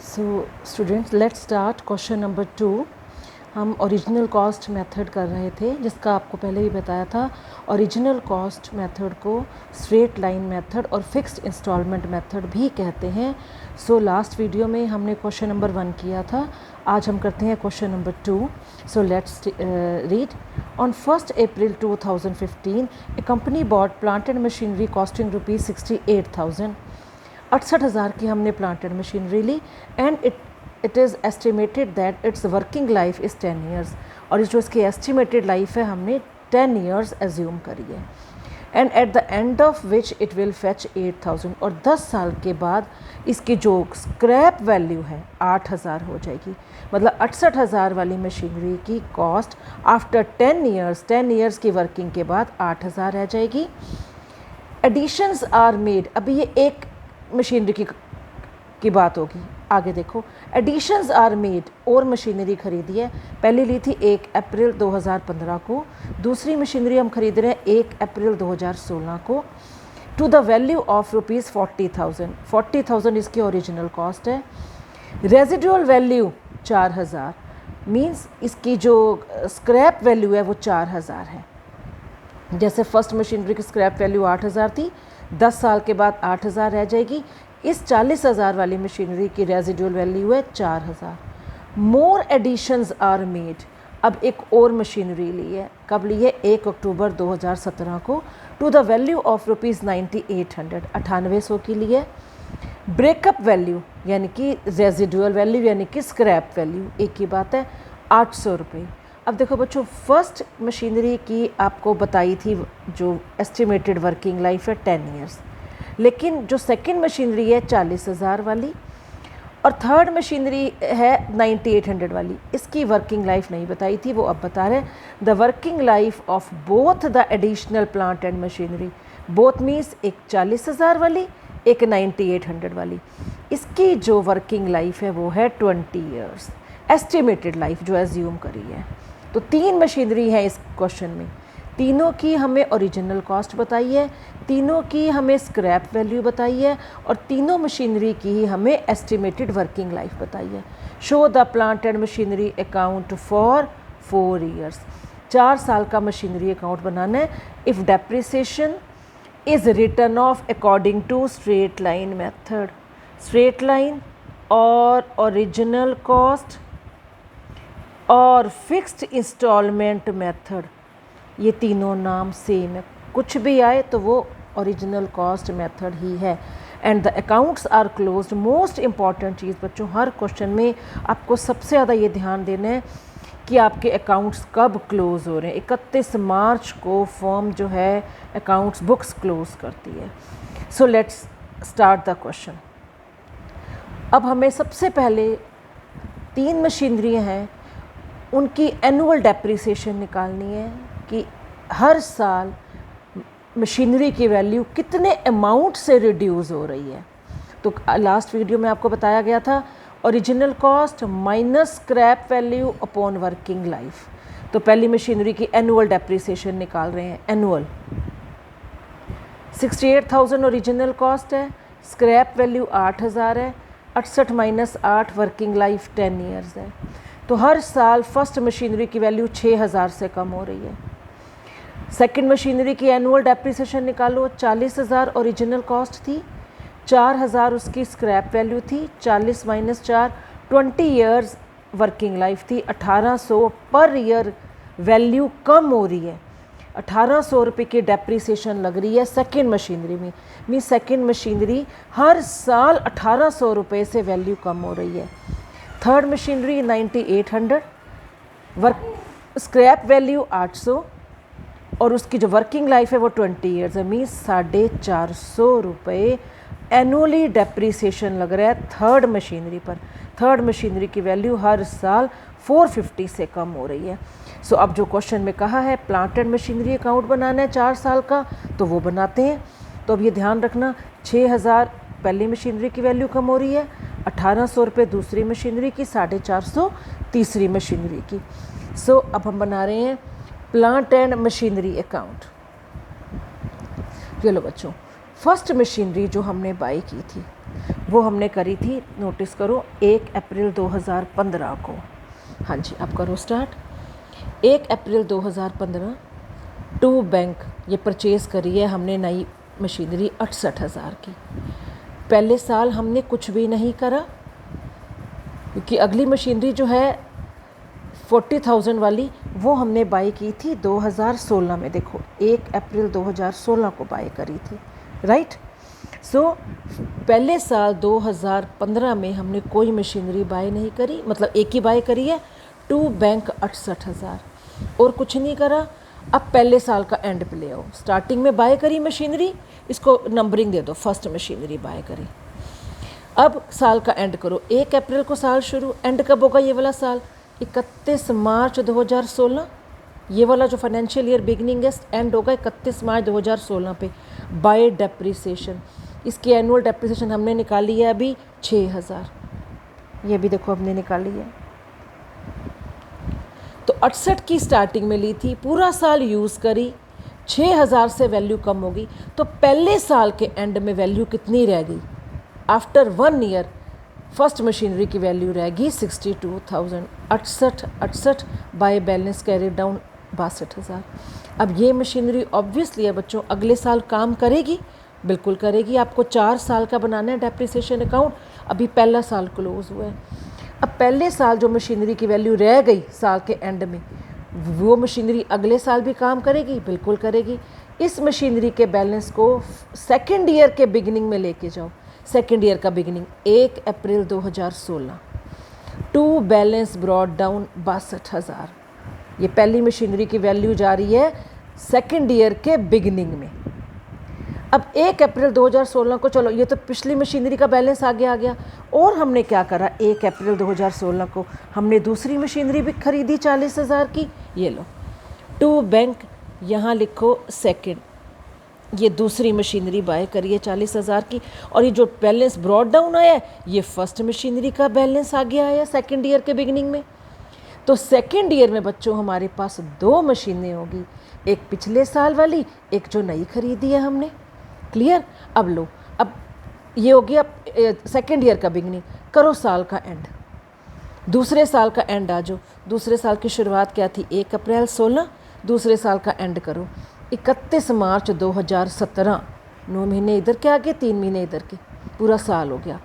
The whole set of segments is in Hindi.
So students, let's start question number 2। हम ओरिजिनल कॉस्ट मेथड कर रहे थे, जिसका आपको पहले ही बताया था। ओरिजिनल कॉस्ट मेथड को स्ट्रेट लाइन मेथड और फिक्स्ड इंस्टॉलमेंट मेथड भी कहते हैं। सो लास्ट वीडियो में हमने क्वेश्चन नंबर 1 किया था, आज हम करते हैं question number 2। So let's read. On 1 April 2015 a company bought plant and machinery costing rupees 68,000। 68,000 की हमने प्लांट एंड मशीनरी ली and it is estimated that its working life is 10 years. और जो इसकी एस्टिमेटेड लाइफ है हमने 10 ईयर्स एज्यूम करी है। And at the end of which it will fetch 8,000। और 10 साल के बाद इसकी जो स्क्रैप वैल्यू है 8,000 हो जाएगी। मतलब 68,000 वाली मशीनरी की कॉस्ट आफ्टर 10 ईयर्स की वर्किंग के बाद 8,000 रह जाएगी। एडिशंस आर मेड, अभी ये एक मशीनरी की बात होगी, आगे देखो। एडिशंस आर मेड, और मशीनरी खरीदी है। पहले ली थी 1 अप्रैल 2015 को, दूसरी मशीनरी हम खरीद रहे हैं 1 अप्रैल 2016 को, to the value of rupees 40,000। 40,000 इसकी ओरिजिनल कॉस्ट है। रेजिडुअल वैल्यू 4,000, मीन्स इसकी जो स्क्रैप वैल्यू है वो 4,000 है। जैसे फर्स्ट मशीनरी की स्क्रैप वैल्यू 8,000 थी, 10 साल के बाद 8,000 रह जाएगी। इस 40,000 वाली मशीनरी की रेजिडुअल वैल्यू है 4,000। मोर एडिशंस आर मेड, अब एक और मशीनरी ली है। कब ली है? 1 अक्टूबर 2017 को, to the value of rupees 9,800, 9800 की ली है। ब्रेकअप वैल्यू यानी कि रेजिडुअल वैल्यू यानी कि स्क्रैप वैल्यू एक ही बात है, 800 रुपये। अब देखो बच्चों, फर्स्ट मशीनरी की आपको बताई थी जो एस्टिमेटेड वर्किंग लाइफ है 10 ईयर्स, लेकिन जो सेकंड मशीनरी है 40,000 वाली और थर्ड मशीनरी है 9,800 वाली, इसकी वर्किंग लाइफ नहीं बताई थी, वो अब बता रहे हैं। The working life of both the additional plant and machinery, both means एक 40,000 वाली, एक 9,800 वाली, इसकी जो वर्किंग लाइफ है वो है 20 ईयर्स, एस्टिमेटेड लाइफ जो एज्यूम करी है। तो 3 मशीनरी है इस क्वेश्चन में, तीनों की हमें ओरिजिनल कॉस्ट बताई है, तीनों की हमें स्क्रैप वैल्यू बताई है और तीनों मशीनरी की ही हमें एस्टिमेटेड वर्किंग लाइफ बताई है। Show the plant and machinery account for 4 years, 4 साल का मशीनरी अकाउंट बनाना है। If depreciation is written off according to straight line method, straight line और ओरिजिनल कॉस्ट और फिक्स्ड इंस्टॉलमेंट मेथड, ये तीनों नाम सेम है, कुछ भी आए तो वो ओरिजिनल कॉस्ट मेथड ही है। And the accounts are closed, most important चीज़ बच्चों, हर क्वेश्चन में आपको सबसे ज़्यादा ये ध्यान देना है कि आपके अकाउंट्स कब क्लोज़ हो रहे हैं। 31 मार्च को फर्म जो है अकाउंट्स बुक्स क्लोज़ करती है। So let's start the question. अब हमें सबसे पहले 3 मशीनरियाँ हैं, उनकी एनुअल डेप्रिसिएशन निकालनी है कि हर साल मशीनरी की वैल्यू कितने अमाउंट से रिड्यूस हो रही है। तो लास्ट वीडियो में आपको बताया गया था original cost minus scrap value upon working life. तो पहली मशीनरी की एनुअल डेप्रिसिएशन निकाल रहे हैं। एनुअल 68,000 ओरिजिनल कॉस्ट है, स्क्रैप वैल्यू 8,000 है, 68 माइनस 8 वर्किंग लाइफ 10 ईयर्स है। तो हर साल फर्स्ट मशीनरी की वैल्यू 6,000 से कम हो रही है। सेकंड मशीनरी की एनुअल डेप्रिसिएशन निकालो, 40,000 ओरिजिनल कॉस्ट थी, 4,000 उसकी स्क्रैप वैल्यू थी, 40 माइनस 4 20 ईयर्स वर्किंग लाइफ थी, 1,800 पर ईयर वैल्यू कम हो रही है। 1,800 रुपये की डेप्रिसिएशन लग रही है सेकंड मशीनरी में, मीन सेकंड मशीनरी हर साल 1,800 रुपये से वैल्यू कम हो रही है। थर्ड मशीनरी 9,800, स्क्रैप वैल्यू 800 और उसकी जो वर्किंग लाइफ है वो 20 ईयर्स है, मीन 450 रुपये एनुअली डेप्रिसिएशन लग रहा है थर्ड मशीनरी पर। थर्ड मशीनरी की वैल्यू हर साल 450 से कम हो रही है। सो अब जो क्वेश्चन में कहा है प्लांट एंड मशीनरी अकाउंट बनाना है 4 साल का, तो वो बनाते हैं। तो अब ये ध्यान रखना, 6,000 पहली मशीनरी की वैल्यू कम हो रही है, 1,800 रुपये दूसरी मशीनरी की, 450 तीसरी मशीनरी की। सो अब हम बना रहे हैं प्लांट एंड मशीनरी अकाउंट। चलो बच्चों, फर्स्ट मशीनरी जो हमने बाई की थी वो हमने करी थी, नोटिस करो, 1 अप्रैल 2015 को। हाँ जी, आप करो स्टार्ट। 1 अप्रैल 2015 टू बैंक ये परचेज़ करी है हमने नई मशीनरी 68,000 की। पहले साल हमने कुछ भी नहीं करा, क्योंकि अगली मशीनरी जो है 40,000 वाली वो हमने बाई की थी 2016 में। देखो 1 अप्रैल 2016 को बाई करी थी, राइट। सो पहले साल 2015 में हमने कोई मशीनरी बाई नहीं करी, मतलब एक ही बाई करी है, टू बैंक 68,000, और कुछ नहीं करा। अब पहले साल का एंड पे ले आओ, स्टार्टिंग में बाय करी मशीनरी, इसको नंबरिंग दे दो, फर्स्ट मशीनरी बाय करी। अब साल का एंड करो, 1 अप्रैल को साल शुरू, एंड कब होगा ये वाला साल? 31 मार्च 2016। ये वाला जो फाइनेंशियल ईयर बिगनिंग है एंड होगा 31 मार्च 2016 पे बाय डेप्रिसिएशन। इसकी एनुअल डेप्रिसिएशन हमने निकाली है अभी 6,000, ये भी देखो हमने निकाली है। तो 68 की स्टार्टिंग में ली थी, पूरा साल यूज़ करी, 6,000 से वैल्यू कम होगी, तो पहले साल के एंड में वैल्यू कितनी रह गई? आफ्टर 1 ईयर फर्स्ट मशीनरी की वैल्यू रहेगी 62,000। 68 बाय बैलेंस कैरी डाउन 62,000। अब ये मशीनरी ऑब्वियसली है बच्चों अगले साल काम करेगी, बिल्कुल करेगी। आपको 4 साल का बनाना है डेप्रिसिएशन अकाउंट, अभी पहला साल क्लोज हुआ है। अब पहले साल जो मशीनरी की वैल्यू रह गई साल के एंड में, वो मशीनरी अगले साल भी काम करेगी, बिल्कुल करेगी। इस मशीनरी के बैलेंस को सेकेंड ईयर के बिगिनिंग में लेके जाओ। सेकेंड ईयर का beginning 1 April 2016, to balance brought down 62,000। ये पहली मशीनरी की वैल्यू जा रही है सेकेंड ईयर के बिगिनिंग में। अब 1 अप्रैल 2016 को, चलो ये तो पिछली मशीनरी का बैलेंस आगे आ गया, और हमने क्या करा, 1 अप्रैल 2016 को हमने दूसरी मशीनरी भी खरीदी 40,000 की। ये लो, टू बैंक, यहाँ लिखो सेकंड, ये दूसरी मशीनरी बाय करिए 40,000 की, और ये जो बैलेंस ब्रॉड डाउन आया है ये फर्स्ट मशीनरी का बैलेंस आगे आया सेकेंड ईयर के बिगिनिंग में। तो सेकेंड ईयर में बच्चों हमारे पास 2 मशीनें होगी, एक पिछले साल वाली, एक जो नई खरीदी है हमने। क्लियर? अब लो, अब ये हो गया सेकेंड ईयर का बिगनिंग। करो साल का एंड, दूसरे साल का एंड आ जाओ। दूसरे साल की शुरुआत क्या थी? 1 अप्रैल 16। दूसरे साल का एंड करो 31 मार्च 2017। 9 महीने इधर के आगे, 3 महीने इधर के, पूरा साल हो गया।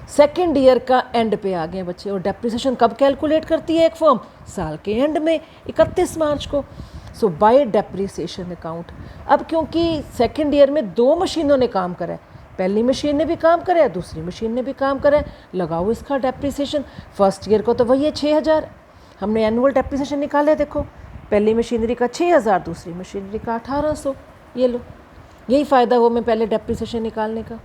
सेकेंड ईयर का एंड पे आ गए बच्चे। और डेप्रिसिएशन कब कैलकुलेट करती है एक फर्म? साल के एंड में, 31 मार्च को। सो बाय डेप्रिसिएशन अकाउंट। अब क्योंकि सेकेंड ईयर में 2 मशीनों ने काम करा है, पहली मशीन ने भी काम करा है, दूसरी मशीन ने भी काम करा है, लगाओ इसका डेप्रिसिएशन। फर्स्ट ईयर को तो वही है 6,000, हमने एनुअल डेप्रिसिएशन निकाला है। देखो पहली मशीनरी का 6,000, दूसरी मशीनरी का 1,800। ये लो, यही फ़ायदा हो मैं पहले डेप्रिसिएशन निकालने का।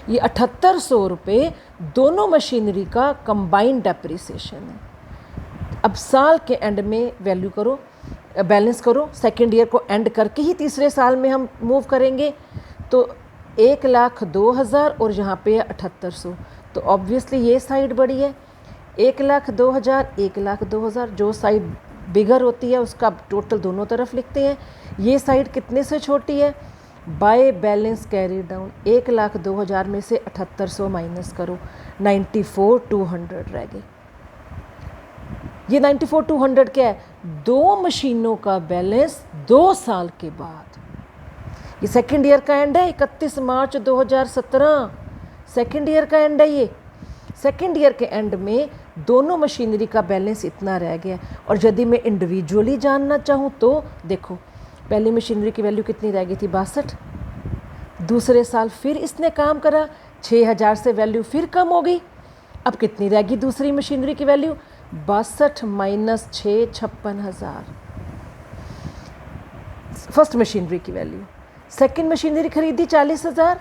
ये 7,800 रुपये दोनों मशीनरी का कंबाइंड डेप्रिसिएशन है। अब साल के एंड में वैल्यू करो, बैलेंस करो, सेकेंड ईयर को एंड करके ही तीसरे साल में हम मूव करेंगे। तो 1,02,000 और यहाँ पे 7,800, तो ऑब्वियसली ये साइड बड़ी है। 1,02,000, 1,02,000, जो साइड बिगर होती है उसका टोटल दोनों तरफ लिखते हैं। ये साइड कितने से छोटी है? बाय बैलेंस कैरी डाउन 1,02,000 में से 7,800 माइनस करो, 94,200 रह गए। ये 94,200 क्या है? 2 मशीनों का बैलेंस 2 साल के बाद। ये सेकेंड ईयर का एंड है 31 मार्च 2017, सेकेंड ईयर का एंड है ये। सेकेंड ईयर के एंड में दोनों मशीनरी का बैलेंस इतना रह गया। और यदि मैं इंडिविजुअली जानना चाहूँ तो देखो, पहली मशीनरी की वैल्यू कितनी रह गई थी? 62। दूसरे साल फिर इसने काम करा, 6,000 से वैल्यू फिर कम हो गई। अब कितनी रह गई दूसरी मशीनरी की वैल्यू? 62 माइनस 6, 56,000 फर्स्ट मशीनरी की वैल्यू। सेकेंड मशीनरी खरीदी 40,000,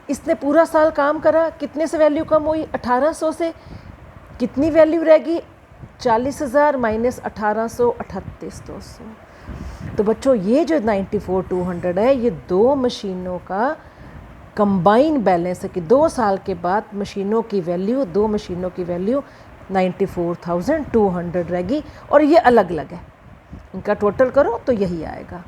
इसने पूरा साल काम करा, कितने से वैल्यू कम हुई? 1,800 से। कितनी वैल्यू रहेगी? 40,000 माइनस 1,800, 38,200। तो बच्चों ये जो 94,200 है ये 2 मशीनों का कंबाइन बैलेंस है कि 2 साल के बाद मशीनों की वैल्यू, 2 मशीनों की वैल्यू 94,200 रहेगी। और ये अलग अलग है, इनका टोटल करो तो यही आएगा।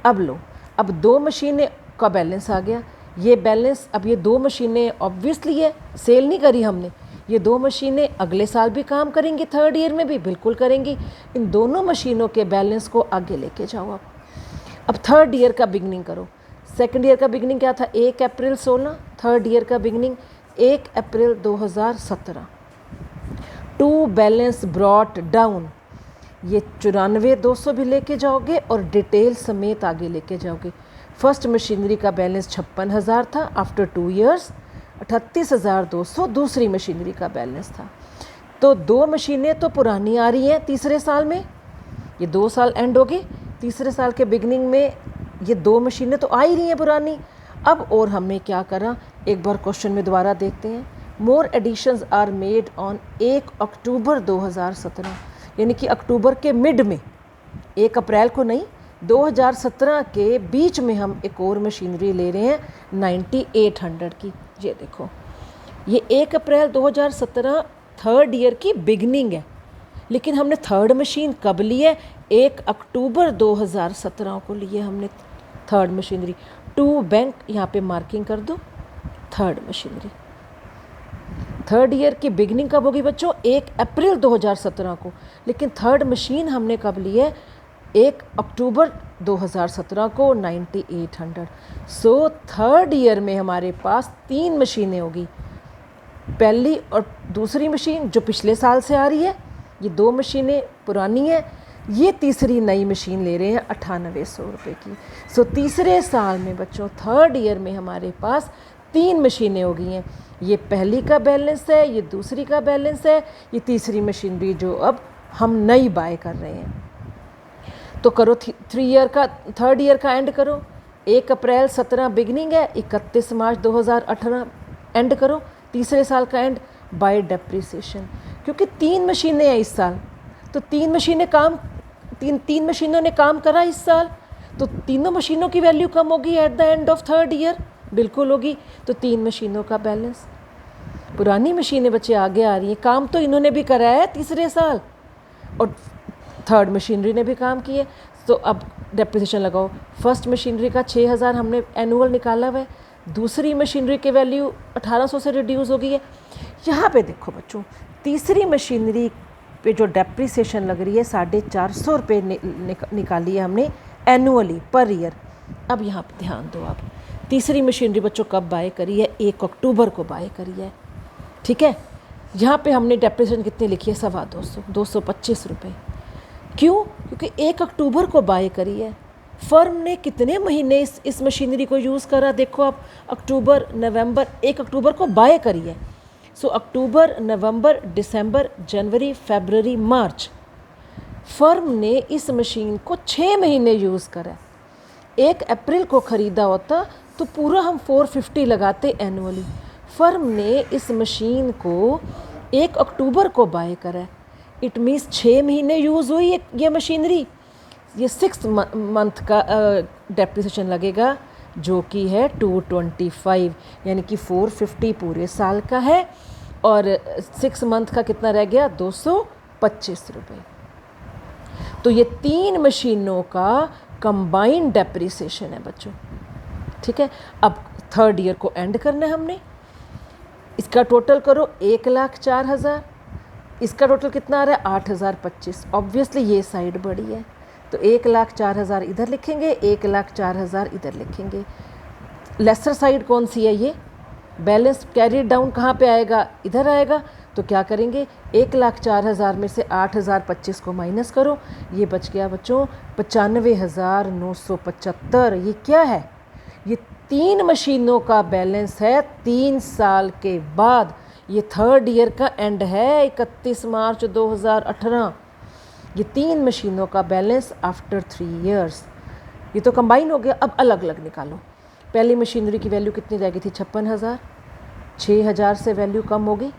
अब लो, अब 2 मशीनें का बैलेंस आ गया, ये बैलेंस, अब ये 2 मशीनें ऑब्वियसली है, सेल नहीं करी हमने, ये 2 मशीनें अगले साल भी काम करेंगी, थर्ड ईयर में भी बिल्कुल करेंगी। इन दोनों मशीनों के बैलेंस को आगे लेके जाओ। अब थर्ड ईयर का बिगनिंग करो। सेकंड ईयर का बिगनिंग क्या था? 1 अप्रैल 16। थर्ड ईयर का beginning 1 April 2017। To balance brought down, ये 94,200 भी लेके जाओगे और डिटेल समेत आगे लेके जाओगे। फर्स्ट मशीनरी का बैलेंस 56,000 था आफ्टर 2 ईयर्स, 38,200 दूसरी मशीनरी का बैलेंस था। तो 2 मशीनें तो पुरानी आ रही हैं तीसरे साल में, ये 2 साल एंड हो गए, तीसरे साल के बिगनिंग में ये 2 मशीनें तो आ ही रही हैं पुरानी। अब और हमने क्या करा, एक बार क्वेश्चन में दोबारा देखते हैं। मोर editions are made on 1 October 2017, यानी कि अक्टूबर के मिड में, 1 अप्रैल को नहीं, 2017 के बीच में हम एक और मशीनरी ले रहे हैं 9800 की। ये देखो, ये 1 अप्रैल 2017 थर्ड ईयर की बिगनिंग है, लेकिन हमने थर्ड मशीन कब ली है? 1 अक्टूबर 2017 को लिए हमने थर्ड मशीनरी। टू बैंक यहाँ पे मार्किंग कर दो, थर्ड मशीनरी। थर्ड ईयर की बिगनिंग कब होगी बच्चों? 1 अप्रैल 2017 को, लेकिन थर्ड मशीन हमने कब ली है? 1 अक्टूबर 2017 को, 9800। सो थर्ड ईयर में हमारे पास 3 मशीनें होगी, पहली और दूसरी मशीन जो पिछले साल से आ रही है, ये 2 मशीनें पुरानी हैं, ये तीसरी नई मशीन ले रहे हैं 9800 रुपये की। सो तीसरे साल में बच्चों थर्ड ईयर में हमारे पास 3 मशीनें हो गई हैं। ये पहली का बैलेंस है, ये दूसरी का बैलेंस है, ये तीसरी मशीनरी जो अब हम नई बाय कर रहे हैं। तो करो 3 ईयर का, थर्ड ईयर का एंड करो। 1 अप्रैल 17 बिगनिंग है, 31 मार्च 2018 एंड करो, तीसरे साल का एंड बाय डेप्रिसिएशन। क्योंकि 3 मशीनें हैं इस साल, तो 3 मशीनों ने काम करा इस साल, तो तीनों मशीनों की वैल्यू कम होगी at the end of third year, बिल्कुल होगी। तो 3 मशीनों का बैलेंस, पुरानी मशीनें बच्चे आगे आ रही हैं, काम तो इन्होंने भी कराया है तीसरे साल, और थर्ड मशीनरी ने भी काम किए। तो अब डेप्रिसिएशन लगाओ। फर्स्ट मशीनरी का 6,000 हमने एनुअल निकाला हुआ है, दूसरी मशीनरी की वैल्यू 1800 से रिड्यूस हो गई है। यहाँ पे देखो बच्चों, तीसरी मशीनरी पे जो डेप्रिसिएशन लग रही है 450 रुपये निकाली है हमने एनुअली पर ईयर। अब यहाँ पे ध्यान दो, आप तीसरी मशीनरी बच्चों कब बाय करी है? 1 अक्टूबर को बाय करी है, ठीक है। यहाँ पे हमने डेप्रिसिएशन कितनी लिखी है? 225 रुपये। क्यों? क्योंकि 1 अक्टूबर को बाय करी है। फर्म ने कितने महीने इस मशीनरी को यूज़ करा? देखो आप, अक्टूबर, नवंबर, 1 अक्टूबर को बाय करी है। सो अक्टूबर, नवंबर, दिसंबर, जनवरी, फरवरी, मार्च, फर्म ने इस मशीन को 6 महीने यूज़ करा। 1 अप्रैल को ख़रीदा होता तो पूरा हम 450 लगाते एनुअली। फर्म ने इस मशीन को 1 अक्टूबर को बाय करा, इट मीन्स 6 महीने यूज़ हुई ये मशीनरी। ये 6 मंथ का डेप्रिसिएशन लगेगा, जो कि है 225, यानी कि 450 पूरे साल का है, और 6 मंथ का कितना रह गया? 225 रुपये। तो ये 3 मशीनों का कंबाइंड डेप्रिसिएशन है बच्चों, ठीक है। अब थर्ड ईयर को एंड करना है हमने, इसका टोटल करो 1,04,000, इसका टोटल कितना आ रहा है? 8,025। ऑब्वियसली ये साइड बड़ी है, तो 1,04,000 इधर लिखेंगे, 1,04,000 इधर लिखेंगे। लेसर साइड कौन सी है? ये बैलेंस कैरी डाउन कहाँ पे आएगा? इधर आएगा। तो क्या करेंगे? 1,04,000 में से 8,025 को माइनस करो, ये बच गया बच्चों 95,975। ये क्या है? ये 3 मशीनों का बैलेंस है 3 साल के बाद। ये थर्ड ईयर का एंड है 31 मार्च 2018। ये 3 मशीनों का बैलेंस आफ्टर 3 ईयर्स। ये तो कंबाइन हो गया। अब अलग अलग निकालो। पहली मशीनरी की वैल्यू कितनी रह गई थी? 56,000। 6,000 से वैल्यू कम हो गई,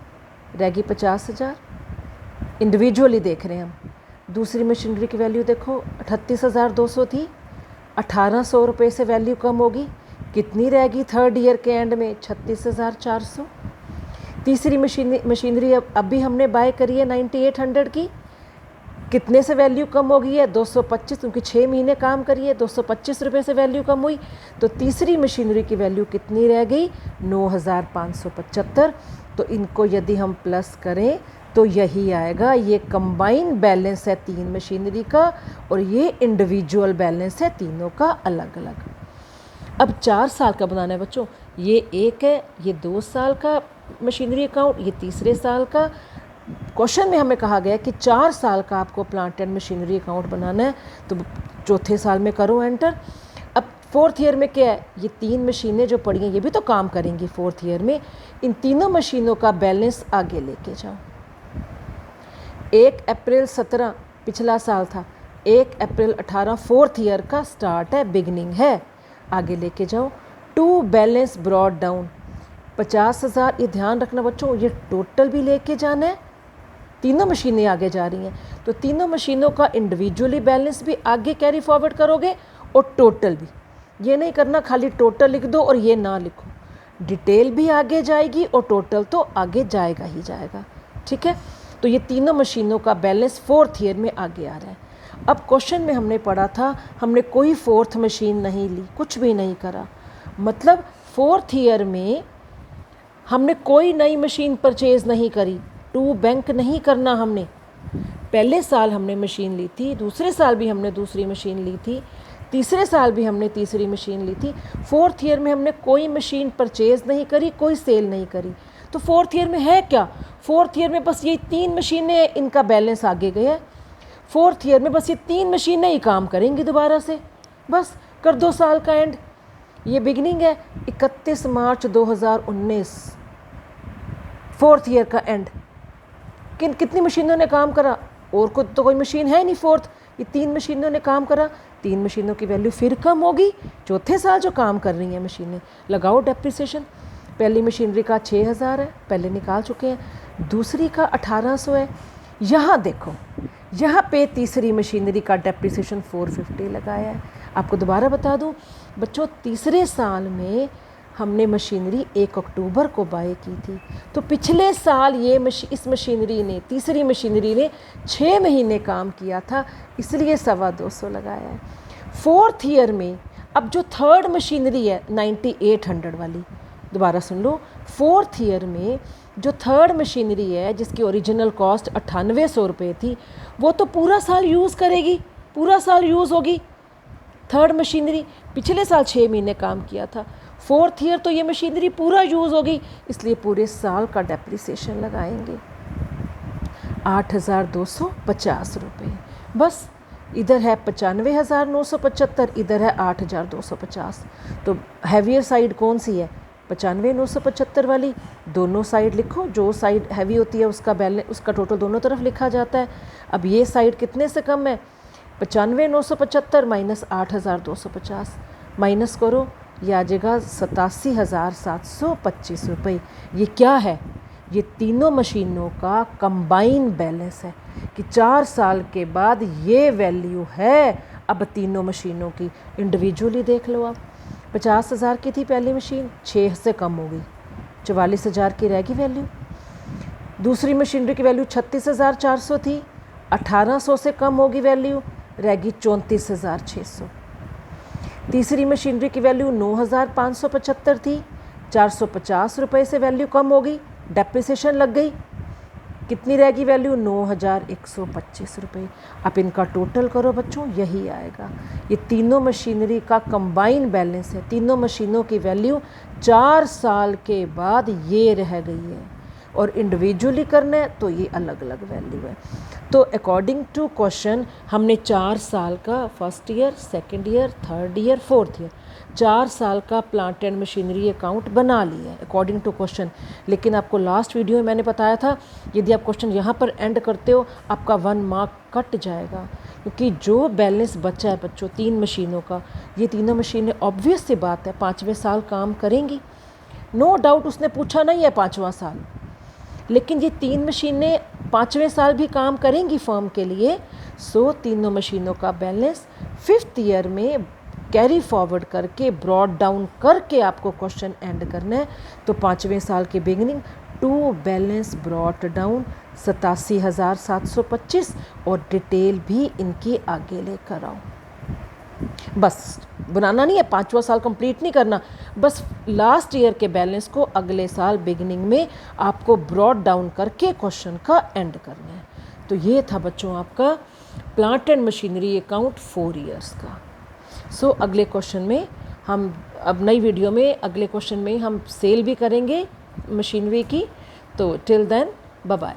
रह गई 50,000। इंडिविजुअली देख रहे हैं हम। दूसरी मशीनरी की वैल्यू देखो 38,200 थी, 1,800 रुपये से वैल्यू कम होगी, कितनी रह गई थर्ड ईयर के एंड में? 36,400। तीसरी मशीनरी अब भी हमने बाय करी है 9800 की, कितने से वैल्यू कम हो गई है? 225, क्योंकि 6 महीने काम करिए, 225 रुपये से वैल्यू कम हुई। तो तीसरी मशीनरी की वैल्यू कितनी रह गई? 9575। तो इनको यदि हम प्लस करें तो यही आएगा। ये कंबाइन बैलेंस है 3 मशीनरी का और ये इंडिविजुअल बैलेंस है तीनों का अलग अलग। अब 4 साल का बनाना है बच्चों। ये एक है, ये 2 साल का मशीनरी अकाउंट, ये तीसरे साल का। क्वेश्चन में हमें कहा गया कि 4 साल का आपको प्लांट एंड मशीनरी अकाउंट बनाना है, तो चौथे साल में करो एंटर। अब 4th ईयर में क्या है? ये 3 मशीनें जो पड़ी हैं ये भी तो काम करेंगी 4th ईयर में। इन तीनों मशीनों का बैलेंस आगे लेके जाओ। 1 अप्रैल 17 पिछला साल था, 1 अप्रैल 18 4th ईयर का स्टार्ट है, बिगनिंग है। आगे लेके जाओ। 2 बैलेंस ब्रॉड डाउन 50,000। ये ध्यान रखना बच्चों, ये टोटल भी लेके जाना है। तीनों मशीनें आगे जा रही हैं तो तीनों मशीनों का इंडिविजुअली बैलेंस भी आगे कैरी फॉरवर्ड करोगे और टोटल भी। ये नहीं करना खाली टोटल लिख दो और ये ना लिखो, डिटेल भी आगे जाएगी और टोटल तो आगे जाएगा ही जाएगा। ठीक है, तो ये तीनों मशीनों का बैलेंस 4th ईयर में आगे आ रहा है। अब क्वेश्चन में हमने पढ़ा था, हमने कोई 4th मशीन नहीं ली, कुछ भी नहीं करा, मतलब 4th ईयर में हमने कोई नई मशीन परचेज़ नहीं करी, टू बैंक नहीं करना हमने। पहले साल हमने मशीन ली थी, दूसरे साल भी हमने दूसरी मशीन ली थी, तीसरे साल भी हमने तीसरी मशीन ली थी। 4th ईयर में हमने कोई मशीन परचेज़ नहीं करी, कोई सेल नहीं करी। तो 4th ईयर में है क्या? 4th ईयर में बस ये 3 मशीनें, इनका बैलेंस आगे गया है। 4th ईयर में बस ये 3 मशीनें ही काम करेंगी दोबारा से, बस कर दो साल का एंड। ये बिगनिंग है 31 मार्च 2019, 4th ईयर का एंड। कितनी मशीनों ने काम करा? और तो कोई मशीन है नहीं 4th, ये 3 मशीनों ने काम करा। 3 मशीनों की वैल्यू फिर कम होगी चौथे साल जो काम कर रही हैं मशीनें। लगाओ डेप्रिसिएशन। पहली मशीनरी का 6,000 है, पहले निकाल चुके हैं। दूसरी का 1,800 है। यहाँ देखो, यहाँ पे तीसरी मशीनरी का डेप्रिसिएशन 450 लगाया है। आपको दोबारा बता दूँ बच्चों, तीसरे साल में हमने मशीनरी 1 अक्टूबर को बाय की थी, तो पिछले साल ये इस मशीनरी ने, तीसरी मशीनरी ने 6 महीने काम किया था, इसलिए 225 लगाया है। 4th ईयर में अब जो 3rd मशीनरी है 9800 वाली, दोबारा सुन लो, 4th ईयर में जो 3rd मशीनरी है जिसकी ओरिजिनल कॉस्ट 9800 रुपये थी, वो तो पूरा साल यूज़ करेगी, पूरा साल यूज़ होगी 3rd मशीनरी। पिछले साल 6 महीने काम किया था। 4th ईयर तो ये मशीनरी पूरा यूज़ होगी, इसलिए पूरे साल का डेप्रिसिएशन लगाएंगे 8,250 रुपये। बस इधर है 95,975, इधर है 8,250। तो हैवियर साइड कौन सी है? 95,975 वाली। दोनों साइड लिखो, जो साइड हैवी होती है उसका बैलेंस, उसका टोटल दोनों तरफ लिखा जाता है। अब ये साइड कितने से कम है? 95,975 माइनस 8,250, माइनस करो, ये आ जाएगा 87,725 रुपये। ये क्या है? ये तीनों मशीनों का कंबाइन बैलेंस है कि 4 साल के बाद ये वैल्यू है अब तीनों मशीनों की। इंडिविजुअली देख लो आप, 50,000 की थी पहली मशीन, 6 से कम हो गई, 44,000 की रहेगी वैल्यू। दूसरी मशीनरी की वैल्यू 36,400 थी, 1,800 से कम होगी वैल्यू, रहेगी 34,600। तीसरी मशीनरी की वैल्यू 9,575 थी, 450 रुपये से वैल्यू कम हो गई, डेप्रिसिएशन लग गई, कितनी रहेगी वैल्यू? 9,125 रुपये। अब इनका टोटल करो बच्चों, यही आएगा। ये तीनों मशीनरी का कंबाइन बैलेंस है, तीनों मशीनों की वैल्यू 4 साल के बाद ये रह गई है, और इंडिविजुअली करना है तो ये अलग अलग वैल्यू है। तो अकॉर्डिंग टू क्वेश्चन हमने 4 साल का 1st year, 2nd year, 3rd year, 4th year 4 साल का प्लांट एंड मशीनरी अकाउंट बना लिया है अकॉर्डिंग टू क्वेश्चन। लेकिन आपको लास्ट वीडियो में मैंने बताया था, यदि आप क्वेश्चन यहाँ पर एंड करते हो आपका 1 मार्क कट जाएगा, क्योंकि जो बैलेंस बचा है बच्चों 3 मशीनों का, ये तीनों मशीनें ऑब्वियस सी बात है 5वें साल काम करेंगी, नो डाउट। उसने पूछा नहीं है 5वां साल, लेकिन ये 3 मशीनें 5वें साल भी काम करेंगी फर्म के लिए। सो तीनों मशीनों का बैलेंस 5th ईयर में कैरी फॉरवर्ड करके, ब्रॉड डाउन करके आपको क्वेश्चन एंड करना है। तो 5वें साल की beginning to balance brought down 87,725 और डिटेल भी इनकी आगे लेकर आओ। बस बनाना नहीं है, 5वां साल कंप्लीट नहीं करना, बस लास्ट ईयर के बैलेंस को अगले साल बिगिनिंग में आपको ब्रॉड डाउन करके क्वेश्चन का एंड करना है। तो ये था बच्चों आपका plant and machinery account 4 years का। सो अगले क्वेश्चन में हम अब नई वीडियो में अगले क्वेश्चन में हम सेल भी करेंगे मशीनरी की। तो टिल देन बाय बाय।